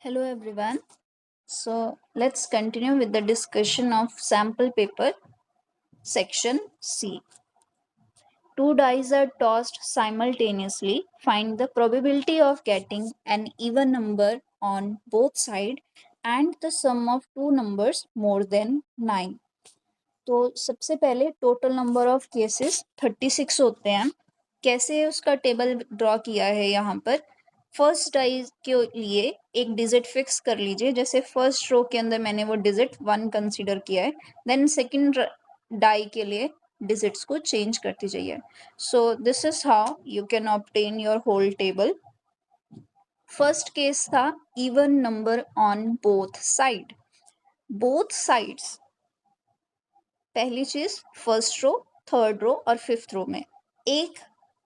Hello everyone. So let's continue with the discussion of sample paper section C. Two dice are tossed simultaneously. Find the probability of getting an even number on both sides and the sum of two numbers more than 9. तो सबसे पहले total number of cases 36 होते हैं. कैसे उसका table draw किया है यहाँ पर. फर्स्ट डाई के लिए एक डिजिट फिक्स कर लीजिए. जैसे फर्स्ट रो के अंदर मैंने वो डिजिट 1 कंसीडर किया है. देन सेकंड डाई के लिए डिजिट्स को चेंज करती जाइए. So this is how you can obtain your whole table. First case था even number on both side. Both sides, पहली चीज फर्स्ट रो, थर्ड रो और फिफ्थ रो में एक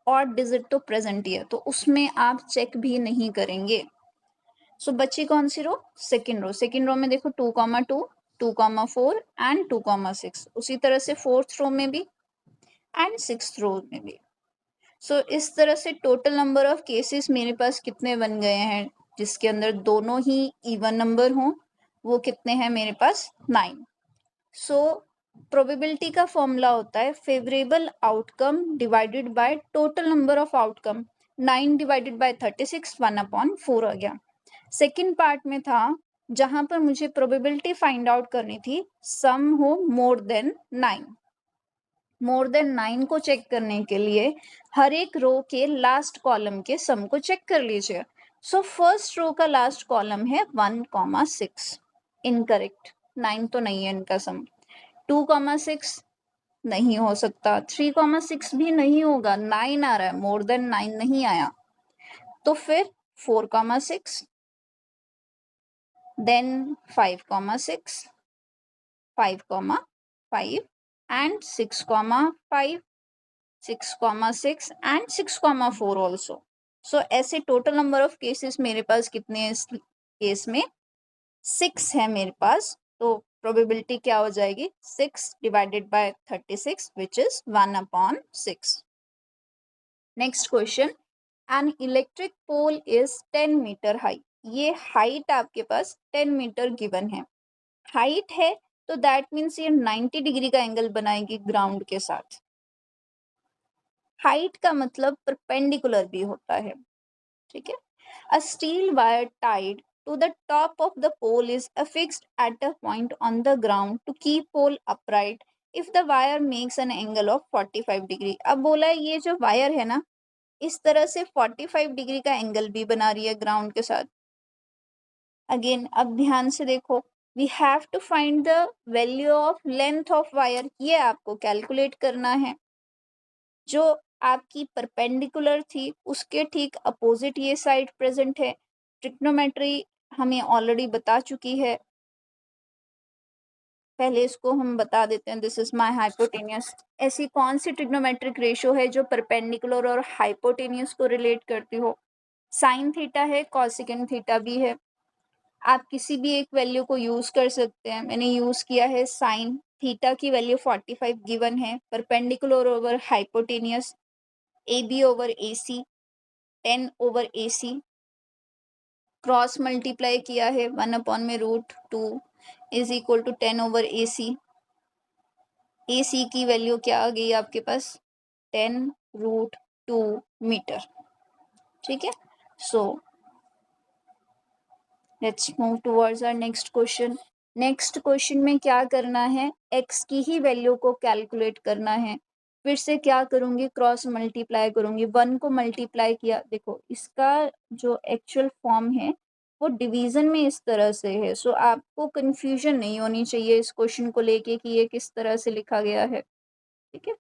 और डिजिट तो प्रेजेंट ही है, तो उसमें आप चेक भी नहीं करेंगे. सो बची कौन सी रो? Second row. सेकेंड रो में देखो 2,2, 2,4 एंड 2,6. उसी तरह से फोर्थ रो में भी एंड सिक्स्थ रो में भी. सो इस तरह से टोटल नंबर ऑफ केसेस मेरे पास कितने बन गए हैं जिसके अंदर दोनों ही इवन नंबर हों. वो कितने हैं मेरे पास? 9. सो प्रोबेबिलिटी का फॉर्मूला होता है favourable outcome divided by total number of outcome. 9 divided by 36, 1/4 आ गया. सेकेंड पार्ट में था जहां पर मुझे प्रोबेबिलिटी फाइंड आउट करनी थी सम हो मोर देन 9. मोर देन 9 को चेक करने के लिए हर एक रो के लास्ट कॉलम के सम को चेक कर लीजिए. सो फर्स्ट रो का लास्ट कॉलम है 1,6. इनकरेक्ट. 9 तो नहीं है इनका सम. 2,6 नहीं हो सकता. 3,6 भी नहीं होगा. 9 आ रहा है, मोर देन 9 नहीं आया. तो फिर 4,6, then 5,6, 5,5 and 6,5, 6,6 and 6,4 also. So ऐसे टोटल नंबर ऑफ केसेस मेरे पास कितने हैं इस केस में? 6 है मेरे पास. तो प्रोबेबिलिटी क्या हो जाएगी? 6 divided by 36 which is 1/6. Next question. An electric pole is 10 metre high. ये हाइट आपके पास 10 मीटर गिवन है. हाइट है तो दैट मीन्स ये 90 डिग्री का एंगल बनाएगी ग्राउंड के साथ. हाइट का मतलब परपेंडिकुलर भी होता है. ठीक है. A steel wire tied to the top of the pole is affixed at a point on the ground to keep pole upright if the wire makes an angle of 45 degree. अब बोला है ये जो वायर है ना, इस तरह से 45 डिग्री का एंगल भी बना रही है ग्राउंड के साथ. अगेन अब ध्यान से देखो, we have to find the value of length of wire. ये आपको कैलकुलेट करना है. जो आपकी परपेंडिकुलर थी उसके ठीक अपोजिट ये साइड प्रेजेंट है. ट्रिग्नोमेट्री हमें ऑलरेडी बता चुकी है. पहले इसको हम बता देते हैं. This is my hypotenuse. ऐसी कौन सी ट्रिग्नोमेट्रिक रेशियो है जो परपेंडिकुलर और हाइपोटेनियस को रिलेट करती हो? साइन थीटा है, कॉसेकेंड थीटा भी है. आप किसी भी एक वैल्यू को यूज कर सकते हैं. मैंने यूज किया है साइन थीटा की वैल्यू 45 गिवन है. Perpendicular over hypotenuse A B over A C 10/AC. Cross multiply किया है 1/√2 is equal to 10/AC. AC की वैल्यू क्या आ गई आपके पास? 10√2 मीटर. ठीक है. So let's move towards our next question. Next question में क्या करना है? x की ही वैल्यू को कैलकुलेट करना है. फिर से क्या करूंगी? क्रॉस मल्टीप्लाई करूंगी. 1 को मल्टीप्लाई किया. देखो इसका जो एक्चुअल फॉर्म है वो डिवीजन में इस तरह से है. सो आपको कंफ्यूजन नहीं होनी चाहिए इस क्वेश्चन को लेके कि ये किस तरह से लिखा गया है. ठीक है.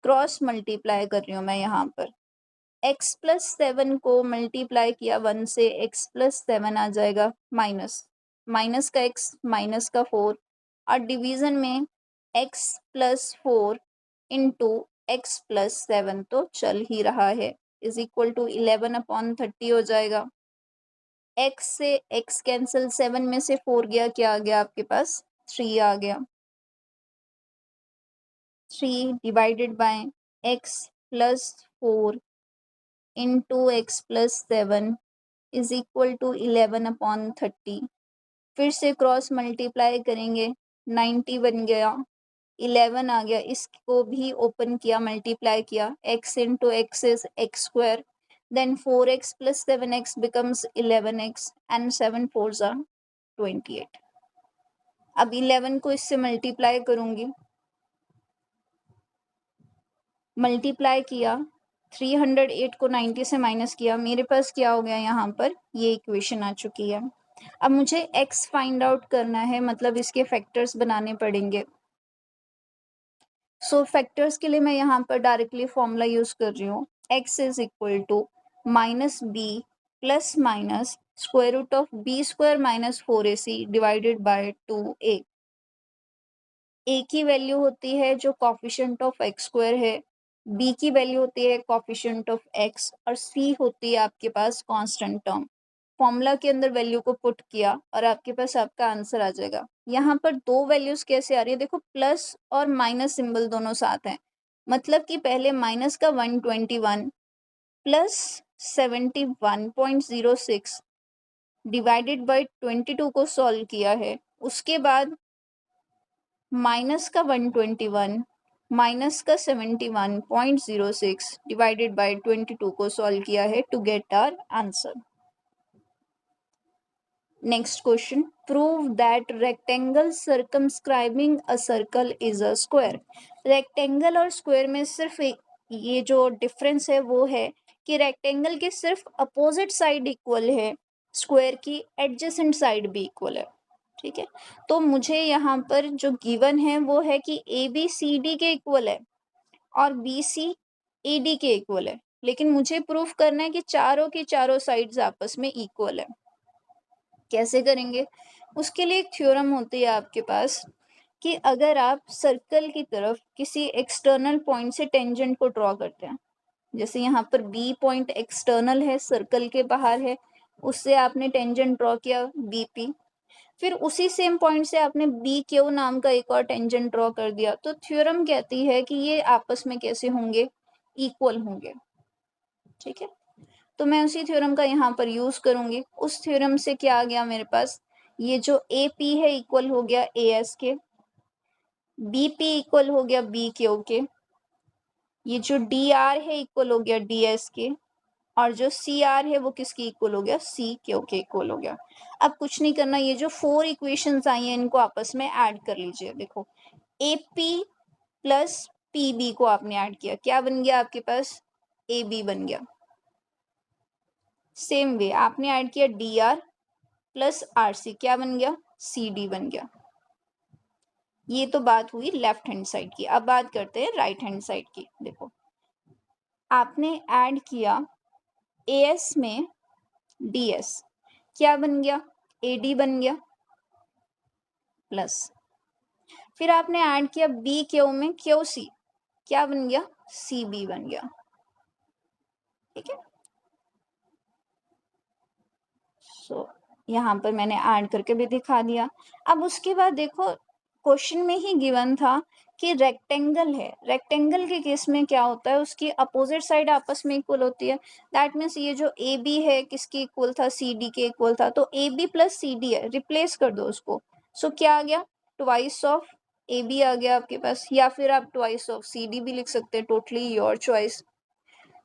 क्रॉस मल्टीप्लाई कर रही हूँ मैं यहाँ पर. x+7 को मल्टीप्लाई किया 1 से, x+7 आ जाएगा माइनस. माइनस का x, माइनस का 4 और डिवीजन में x+4 इंटू x+7 तो चल ही रहा है इज इक्वल टू 11/30 हो जाएगा. x से x कैंसिल, 7 में से 4 गया, क्या आ गया आपके पास? 3 आ गया. 3 divided by x+4 into x+7 is equal to 11/30। फिर से क्रॉस मल्टीप्लाई करेंगे, 90 बन गया, 11 आ गया, इसको भी ओपन किया, मल्टीप्लाई किया, x into x is x square, then 4x plus 7x becomes 11x and 7 4 ज़ा 28। अब 11 को इससे मल्टीप्लाई करूंगी, मल्टीप्लाई किया, 308 को 90 से माइनस किया, मेरे पास क्या हो गया यहाँ पर, ये इक्वेशन आ चुकी है। अब मुझे x फाइंड आउट करना है, मतलब इसके फैक्टर्स बनाने पड़ेंगे। सो फैक्टर्स के लिए मैं यहाँ पर डायरेक्टली फॉर्मूला यूज कर रही हूँ, x is equal to minus b plus minus square root of b square minus 4ac divided by 2a। a की वैल्यू होती है जो कॉफिशिएंट ऑफ x स्क्वायर है, b की वैल्यू होती है कॉफिशिएंट ऑफ x, और c होती है आपके पास कांस्टेंट टर्म। फॉर्मूला के अंदर वैल्यू को पुट किया और आपके पास आपका आंसर आ जाएगा। यहाँ पर दो वैल्यूज कैसे आ रही है, देखो प्लस और माइनस सिंबल दोनों साथ हैं, मतलब कि पहले माइनस का 121 प्लस 71.06 डिवाइडेड बाई 22 को सॉल्व किया है, उसके बाद माइनस का 121 माइनस का 71.06 डिवाइडेड बाई 22 को सॉल्व किया है to get our answer. Next question, prove that rectangle circumscribing a circle is a square. Rectangle और स्क्वायर में सिर्फ एक ये जो डिफरेंस है वो है कि रेक्टेंगल की सिर्फ अपोजिट साइड इक्वल है, स्क्वायर की एडजेसेंट साइड भी इक्वल है। ठीक है, तो मुझे यहाँ पर जो गिवन है वो है कि ए बी सी डी के इक्वल है और बी सी ए डी के इक्वल है, लेकिन मुझे प्रूफ करना है कि चारों की चारों साइड्स आपस में इक्वल है। कैसे करेंगे, उसके लिए एक थ्योरम होती है आपके पास कि अगर आप सर्कल की तरफ किसी एक्सटर्नल पॉइंट से टेंजेंट को ड्रॉ करते हैं, जैसे यहाँ पर बी पॉइंट एक्सटर्नल है, सर्कल के बाहर है, उससे आपने टेंजेंट ड्रॉ किया बीपी, फिर उसी सेम पॉइंट से आपने बी क्यू नाम का एक और टेंजेंट ड्रॉ कर दिया, तो थ्योरम कहती है कि ये आपस में कैसे होंगे, इक्वल होंगे। ठीक है, तो मैं उसी थ्योरम का यहाँ पर यूज करूंगी। उस थ्योरम से क्या आ गया मेरे पास, ये जो ए पी है इक्वल हो गया ए एस के, बी पी इक्वल हो गया बी क्यू के, ये जो डी आर है इक्वल हो गया डी एस के, और जो सी आर है वो किसकी इक्वल हो गया, सी क्यू के इक्वल हो गया। अब कुछ नहीं करना, ये जो 4 इक्वेशंस आई हैं इनको आपस में ऐड कर लीजिए। देखो A P plus P B को आपने ऐड किया, क्या बन गया आपके पास, ए बी बन गया। सेम वे आपने ऐड किया D R plus R C, क्या बन गया, सी डी बन गया। ये तो बात हुई लेफ्ट हैंड साइड की, अब बात करते हैं राइट हैंड साइड की। देखो आपने ऐड किया ए एस में डी एस, क्या बन गया, ए डी बन गया, प्लस फिर आपने ऐड किया बी क्यू में क्यू सी, क्या बन गया, सी बी बन गया। ठीक है, सो यहाँ पर मैंने ऐड करके भी दिखा दिया। अब उसके बाद देखो क्वेश्चन में ही गिवन था कि रेक्टेंगल है, रेक्टेंगल के केस में क्या होता है, उसकी अपोजिट साइड आपस में इक्वल होती है। दैट मीन्स ये जो ए बी है किसके इक्वल था, सी डी के इक्वल था, तो A B plus C D है, रिप्लेस कर दो उसको। सो क्या आ गया, ट्वाइस ऑफ ए बी आ गया आपके पास, या फिर आप ट्वाइस ऑफ सी डी भी लिख सकते हैं, टोटली योर चॉइस।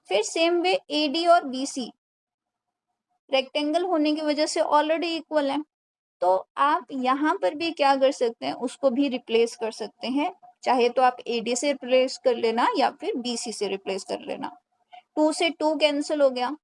फिर सेम वे ए डी और बी सी रेक्टेंगल होने की वजह से ऑलरेडी इक्वल है, तो आप यहाँ पर भी क्या कर सकते हैं, उसको भी रिप्लेस कर सकते हैं। चाहे तो आप ए डी से रिप्लेस कर लेना या फिर बी सी से रिप्लेस कर लेना। 2 से 2 कैंसिल हो गया,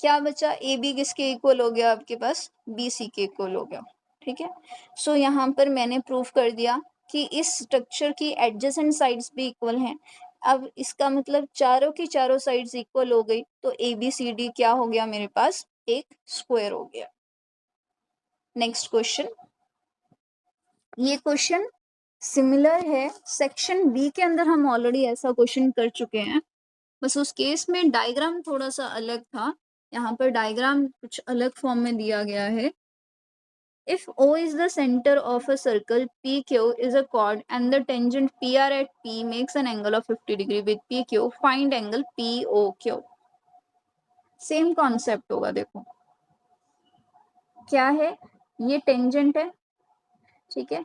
क्या बचा, ए बी किसके इक्वल हो गया आपके पास, बी सी के इक्वल हो गया। ठीक है, सो यहाँ पर मैंने प्रूफ कर दिया कि इस स्ट्रक्चर की एडजेसेंट साइड्स भी इक्वल हैं। अब इसका मतलब चारों की चारों साइड्स इक्वल हो गई, तो ए बी सी डी क्या हो गया मेरे पास, एक स्क्वायर हो गया। नेक्स्ट क्वेश्चन, ये क्वेश्चन सिमिलर है, सेक्शन बी के अंदर हम ऑलरेडी ऐसा क्वेश्चन कर चुके हैं, बस उस केस में डायग्राम थोड़ा सा अलग था। यहाँ पर डायग्राम कुछ अलग फॉर्म में दिया गया है। If O is the center of a circle, PQ is a chord and the tangent PR at P makes an angle of 50 degree with PQ, find angle POQ. Same concept होगा। देखो क्या है, ये tangent है, ठीक है,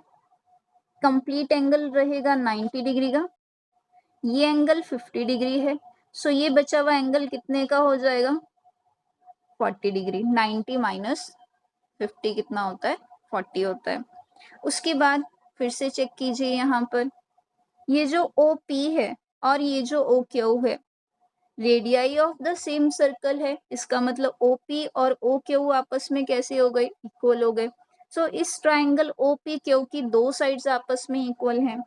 complete angle रहेगा 90 degree का, ये एंगल 50 डिग्री है, सो ये बचा हुआ एंगल कितने का हो जाएगा, 40 डिग्री। 90 माइनस 50 कितना होता है, 40 होता है। उसके बाद फिर से चेक कीजिए, यहाँ पर ये जो OP है और ये जो OQ है, radii of the same circle है, इसका मतलब OP और OQ आपस में कैसे हो गए, इक्वल हो गए। सो इस ट्राइंगल OPQ की दो साइड्स आपस में इक्वल हैं,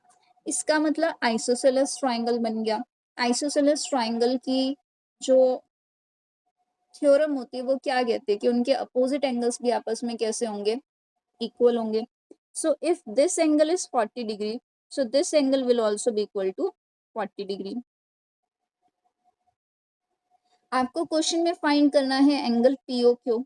इसका मतलब आइसोसेलेस ट्राइंगल बन गया। आइसोसेलेस ट्राइंगल की जो थ्योरम होती है वो क्या कहती है कि उनके अपोजिट एंगल्स भी आपस में कैसे होंगे, इक्वल होंगे। So if this angle is 40 degree, so this angle will also be equal to 40 degree. आपको क्वेश्चन में फाइंड करना है एंगल POQ।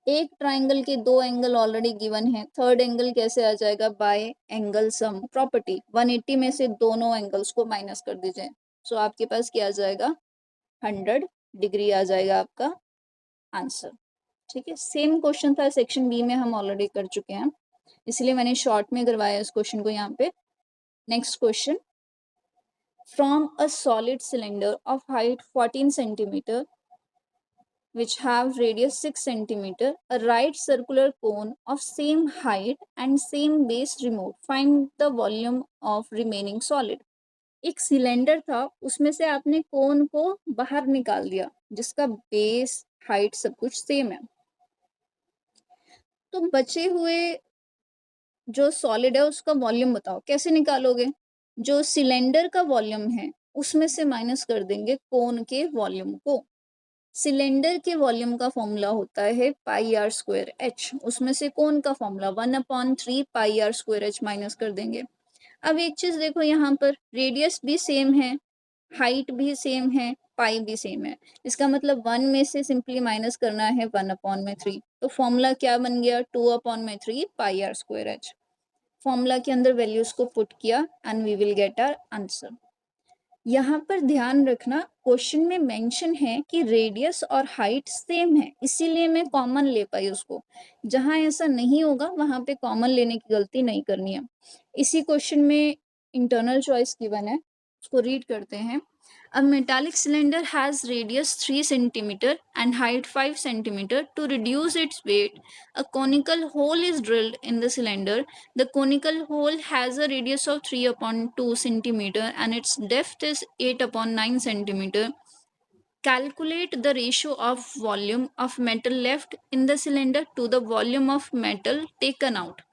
एक ट्राइंगल के दो एंगल ऑलरेडी गिवन है, थर्ड एंगल कैसे आ जाएगा, बाय एंगल सम प्रॉपर्टी। 180 में से दोनों एंगल्स को माइनस कर दीजिए, सो आपके पास क्या आ जाएगा, 100 डिग्री आ जाएगा आपका आंसर। ठीक है, सेम क्वेश्चन था सेक्शन बी में, हम ऑलरेडी कर चुके हैं, इसलिए मैंने शॉर्ट में करवाया इस क्वेश्चन को यहाँ पे। Next question, from a solid cylinder of height 14 centimeter which have radius 6 centimeter, a right circular cone of same height and same base removed, find the volume of remaining solid। एक cylinder था, उसमें से आपने कोन को बाहर निकाल दिया जिसका बेस हाइट सब कुछ सेम है, तो बचे हुए जो सॉलिड है उसका वॉल्यूम बताओ, कैसे निकालोगे, जो सिलेंडर का वॉल्यूम है उसमें से माइनस कर देंगे कोन के वॉल्यूम को। सिलेंडर के वॉल्यूम का फॉर्मूला होता है पाई आर स्क्वायर एच, उसमें से कोन का formula 1/3 pi r square h minus कर देंगे। अब एक चीज देखो, यहाँ पर रेडियस भी सेम है, हाइट भी सेम है, पाई भी सेम है, इसका मतलब 1 में से सिंपली माइनस करना है 1/3, तो फॉर्मूला क्या बन गया, 2/3 pi r square h. Formula के अंदर वैल्यूज को पुट किया and we will get our answer. यहाँ पर ध्यान रखना, क्वेश्चन में मेंशन है कि रेडियस और हाइट सेम है, इसीलिए मैं कॉमन ले पाई उसको। जहाँ ऐसा नहीं होगा वहां पे कॉमन लेने की गलती नहीं करनी है। इसी क्वेश्चन में इंटरनल चॉइस गिवन है, उसको रीड करते हैं। A metallic cylinder has radius 3 centimeter and height 5 centimeter. To reduce its weight, a conical hole is drilled in the cylinder. The conical hole has a radius of 3/2 centimeter and its depth is 8/9 centimeter. Calculate the ratio of volume of metal left in the cylinder to the volume of metal taken out।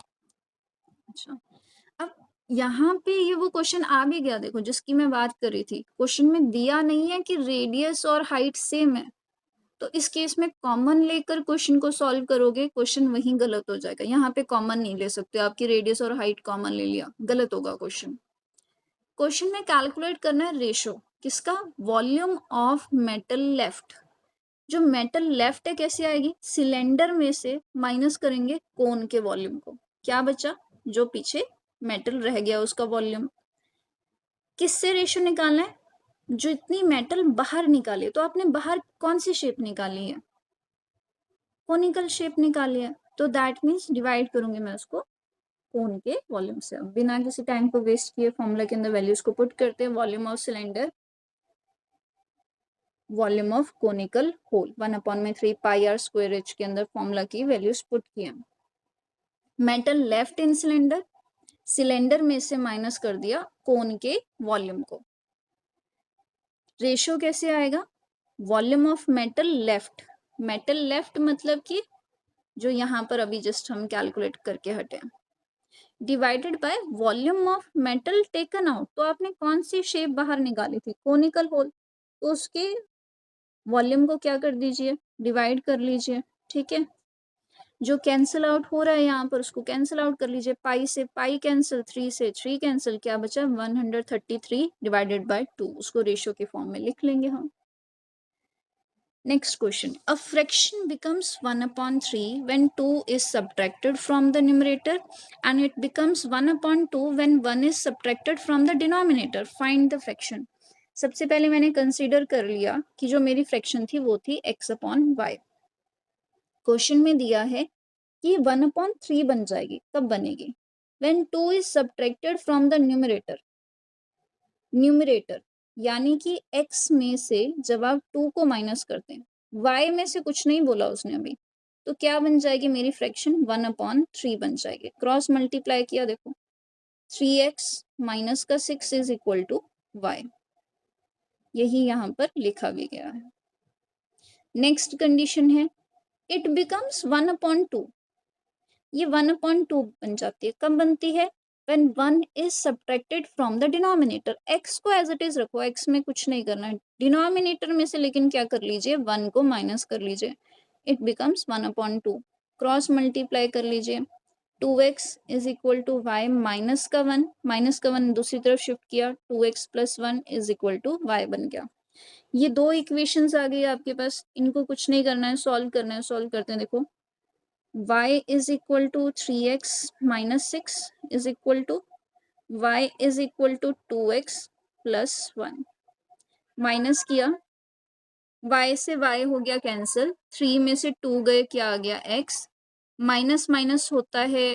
अच्छा, अब यहाँ पे ये वो question आ भी गया, देखो जिसकी मैं बात कर रही थी, क्वेश्चन में दिया नहीं है कि रेडियस और हाइट सेम है, तो इस केस में कॉमन लेकर क्वेश्चन को सॉल्व करोगे, क्वेश्चन वहीं गलत हो जाएगा। यहाँ पे कॉमन नहीं ले सकते, आपकी रेडियस और हाइट कॉमन ले लिया, गलत होगा क्वेश्चन। क्वेश्चन में कैलकुलेट करना है रेशो किसका, वॉल्यूम ऑफ मेटल लेफ्ट। जो मेटल लेफ्ट है कैसे आएगी, सिलेंडर में से माइनस करेंगे कोन के वॉल्यूम को, क्या बचा, जो पीछे मेटल रह गया उसका वॉल्यूम। किससे रेशो निकालना है, जो इतनी मेटल बाहर निकाली, तो आपने बाहर कौन सी शेप निकाली है, कोनिकल शेप निकाली है, तो दैट मीन्स डिवाइड करूंगी मैं उसको कोन के वॉल्यूम से। अब बिना किसी टाइम को वेस्ट किए फॉर्मूला के अंदर वैल्यूज को पुट करते हैं, volume of cylinder, volume of conical hole, 1/3 pi r square h के अंदर फॉर्मूला की वैल्यूज पुट किए। Metal left in cylinder, cylinder में से माइनस कर दिया कोन के वॉल्यूम को। रेशो कैसे आएगा, volume of metal left, metal left मतलब कि जो यहाँ पर अभी जस्ट हम कैलकुलेट करके हटे, divided by volume of metal taken out. तो आपने कौन सी शेप बाहर निकाली थी, कोनिकल होल, तो उसके वॉल्यूम को क्या कर दीजिए, डिवाइड कर लीजिए। ठीक है, जो कैंसिल आउट हो रहा है यहाँ पर उसको कैंसिल आउट कर लीजिए, पाई से पाई कैंसिल, 3 से 3 कैंसिल, क्या बचा 133 डिवाइडेड बाय 2, उसको रेशियो के फॉर्म में लिख लेंगे हम। Next question. A fraction becomes 1/3 when 2 is subtracted from the numerator and it becomes 1/2 when 1 is subtracted from the denominator. Find the fraction. सबसे पहले मैंने कंसीडर कर लिया कि जो मेरी फ्रैक्शन थी वो थी x अपॉन वाई। क्वेश्चन में दिया है कि 1/3 बन जाएगी, कब बनेगी? When 2 is subtracted from the numerator, यानी कि x में से जब आप 2 को माइनस करते हैं, y में से कुछ नहीं बोला उसने अभी, तो क्या बन जाएगी मेरी फ्रैक्शन? 1/3 बन जाएगी। क्रॉस मल्टीप्लाई किया, देखो 3x माइनस का 6 इज इक्वल टू वाई, यही यहाँ पर लिखा भी गया है। नेक्स्ट कंडीशन है इट बिकम्स 1/2, ये 1/2 बन जाती है। कब बनती है? when 1 is subtracted from the denominator। x को एज इट इज रखो, x में कुछ नहीं करना है, डिनोमिनेटर में से लेकिन क्या कर लीजिए, 1 को माइनस कर लीजिए, इट बिकम्स 1/2। क्रॉस मल्टीप्लाई कर लीजिए, 2x is equal to y minus का 1, माइनस का 1 दूसरी तरफ शिफ्ट किया, 2x plus 1 is equal to y बन गया। ये दो इक्वेशंस आ गई आपके पास, इनको कुछ नहीं करना है, सॉल्व करना है। सॉल्व करते हैं, देखो y is equal to 3x minus 6 is equal to y is equal to 2x plus 1। Minus किया, y से y हो गया कैंसिल, 3 में से 2 गए, क्या आ गया x, माइनस माइनस होता है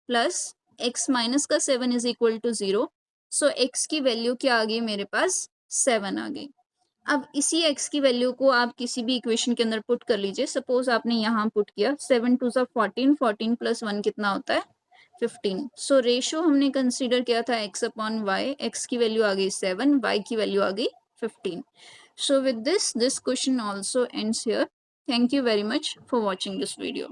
प्लस, x माइनस का 7 is equal to 0। So x की वैल्यू क्या आ गई मेरे पास? 7 आ गई। अब इसी x की वैल्यू को आप किसी भी इक्वेशन के अंदर पुट कर लीजिए। सपोज आपने यहाँ पुट किया, 7 2 14, 14 प्लस 1 कितना होता है? 15। सो रेशो हमने कंसीडर किया था x अपॉन वाई, x की वैल्यू आ गई 7, y की वैल्यू आ गई 15। So with this question also ends here. Thank you very much for watching this video.